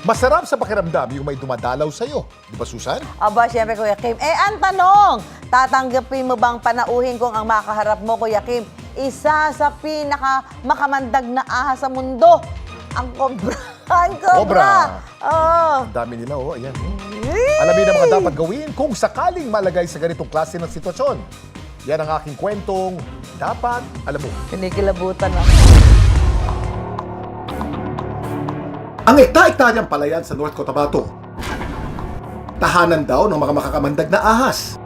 Masarap sa pakiramdam yung may dumadalaw sa'yo. Di ba, Susan? Aba, siyempre, Kuya Kim. Ang tanong, tatanggapin mo bang panauhin kung ang makaharap mo, Kuya Kim, isa sa pinaka-makamandag na ahas sa mundo? Ang cobra. Ang cobra. Cobra. Oh. Ang dami nila, oh. Ayan. Alamin ang mga dapat gawin kung sakaling malagay sa ganitong klase ng sitwasyon. Yan ang aking kwentong dapat alam mo. Kinikilabutan ako. Ang ekta-ektaryang palayan sa North Cotabato. Tahanan daw ng mga makakamandag na ahas.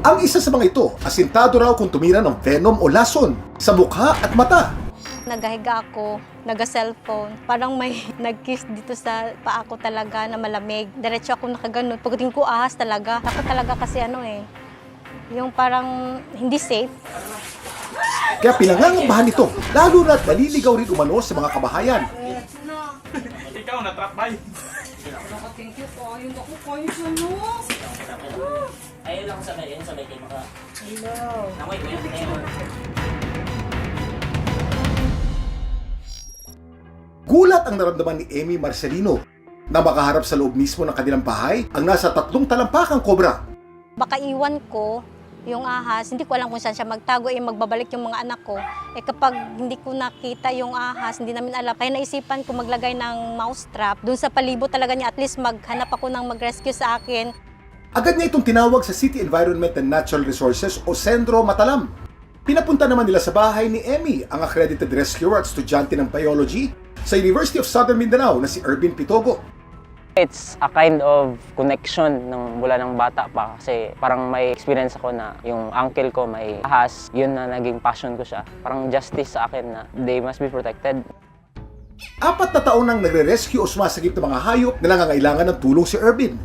Ang isa sa mga ito, asintado raw kung tumira ng venom o lason sa mukha at mata. Nagahiga ako, naga-cellphone. Parang may nag-kiss dito sa paa ko talaga na malamig. Diretso ako nakaganon. Pagdating ko ahas talaga. Ako talaga kasi yung parang hindi safe. Kaya pinangangambahan ito, lalo na't naliligaw rin umano sa mga kabahayan. Ikaw na-trap by. Thank you po. Ayun ako kayo sa no. Ayun lang sabay kayo maka. Hello. Namoy mo yun. Gulat ang naramdaman ni Amy Marcelino na makaharap sa loob mismo ng kanilang bahay ang nasa 3 talampakang kobra. Baka iwan ko yung ahas, hindi ko alam kung saan siya magtago, magbabalik yung mga anak ko. Kapag hindi ko nakita yung ahas, hindi namin alam. Kaya naisipan ko maglagay ng mouse trap. Doon sa palibot talaga niya, at least maghanap ako ng mag-rescue sa akin. Agad niya itong tinawag sa City Environment and Natural Resources o Sendro Matalam. Pinapunta naman nila sa bahay ni Amy, ang accredited rescuer at estudyante ng biology sa University of Southern Mindanao na si Ervin Pitogo. It's a kind of connection ng mula ng bata pa kasi parang may experience ako na yung uncle ko may ahas, yun na naging passion ko siya. Parang justice sa akin na they must be protected. 4 na taon nang nagre-rescue o sumasagip ng mga hayop na nangangailangan ng tulong si Ervin.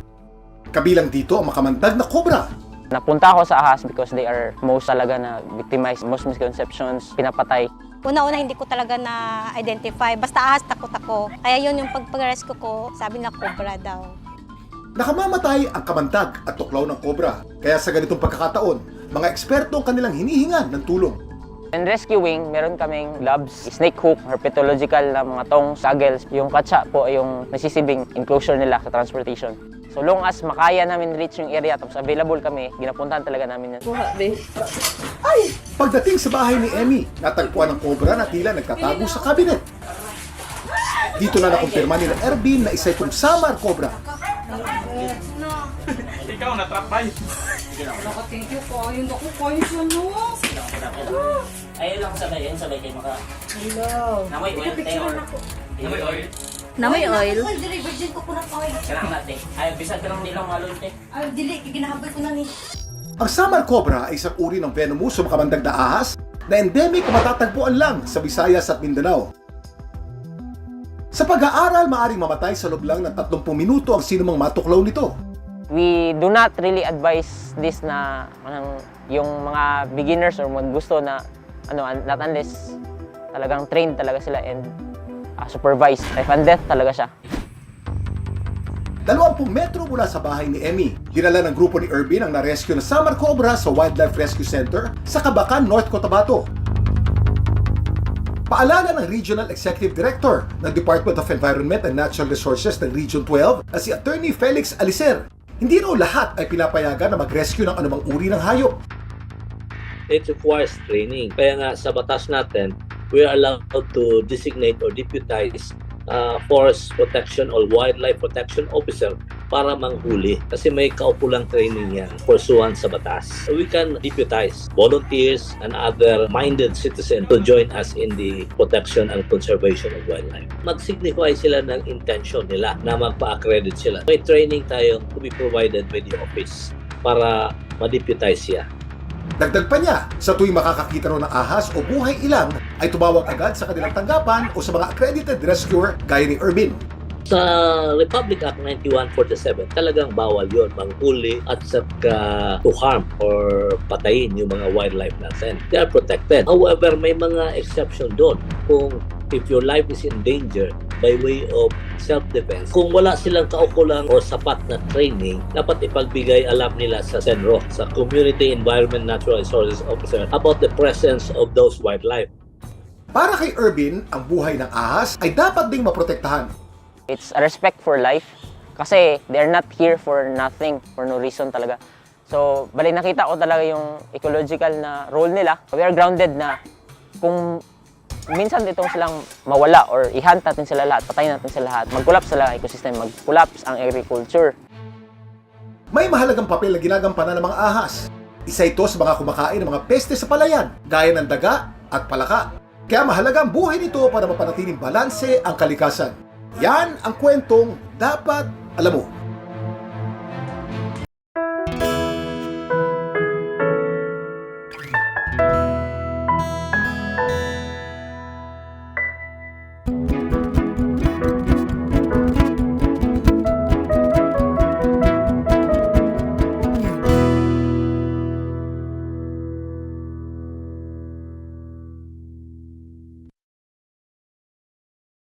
Kabilang dito ang makamandag na kobra. Napunta ako sa ahas because they are most talaga na victimized, most misconceptions, pinapatay. Una-una hindi ko talaga na-identify. Basta ahas, takot ako. Kaya yun yung pag-rescue ko, sabi na cobra daw. Nakamamatay ang kamandag at tuklaw ng kobra. Kaya sa ganitong pagkakataon, mga eksperto ang kanilang hinihingan ng tulong. In rescuing, meron kaming gloves, snake hook, herpetological na mga tongs, goggles. Yung katsa po ay yung nasisibing enclosure nila sa transportation. So long as makaya namin reach yung area tapos available kami, ginapuntahan talaga namin yan. Pagdating sa bahay ni Emmy, natagpuan ng kobra na tila nagtatago sa cabinet. Dito na nakumpirma ni Ervin na isa itong Samar Cobra. Ikaw na-trap by. Thank you po. Ayun ako kayo sa no. Ayun lang sabay kayo maka. Hello. Namoy mo yun. Namoy oil. Namoy oil. Oil, dili. Virgin ko na oil. Kailangan natin. Ay, bisag ka ng nilang malun te. Ay, dili. Ginahabol ko na ni. Ang Samar Cobra ay isang uri ng venomous o makamandag na ahas na endemic o matatagpuan lang sa Visayas at Mindanao. Sa pag-aaral, maaaring mamatay sa loob lang ng 30 minuto ang sinumang matuklaw nito. We do not really advise this na yung mga beginners or mag gusto na not unless talagang trained talaga sila and supervised. Life and death talaga siya. 20 metro mula sa bahay ni Emmy, dinala ng grupo ni Ervin ang na-rescue na Samar Cobra sa Wildlife Rescue Center sa Kabakan, North Cotabato. Paalala ng Regional Executive Director ng Department of Environment and Natural Resources ng Region 12 na si Attorney Felix Alicer, hindi raw lahat ay pinapayagan na mag-rescue ng anumang uri ng hayop. It requires training. Kaya nga sa batas natin, we are allowed to designate or deputize forest protection or wildlife protection officer para manghuli kasi may kaukulang training yan pursuant sa batas. So we can deputize volunteers and other minded citizens to join us in the protection and conservation of wildlife. Mag-signify sila ng intention nila na magpa-accredit sila. May training tayo to be provided by the office para ma-deputize siya. Dagdag pa niya, sa tuwing makakakita raw ng ahas o buhay ilang, ay tumawag agad sa kanilang tanggapan o sa mga accredited rescuer gaya ni Ervin. Sa Republic Act 9147, talagang bawal yon manghuli at saka to harm or patayin yung mga wildlife natin. They are protected. However, may mga exception doon. Kung if your life is in danger by way of self-defense, kung wala silang kaukulang o sapat na training, dapat ipagbigay alam nila sa CENRO, sa Community Environment Natural Resources Officer, about the presence of those wildlife. Para kay Ervin, ang buhay ng ahas ay dapat ding maprotektahan. It's a respect for life. Kasi they're not here for nothing, for no reason talaga. So, bali nakita ko talaga yung ecological na role nila. We are grounded na kung minsan itong silang mawala or i-hunt natin sila lahat, patayin natin sila lahat, mag-collapse sila ang ecosystem, mag-collapse ang agriculture. May mahalagang papel na ginagampanan ng mga ahas. Isa ito sa mga kumakain ng mga peste sa palayan, gaya ng daga at palaka. Kaya mahalaga ang buhay nito para mapanatiling balanse ang kalikasan. Yan ang kwentong dapat alam mo.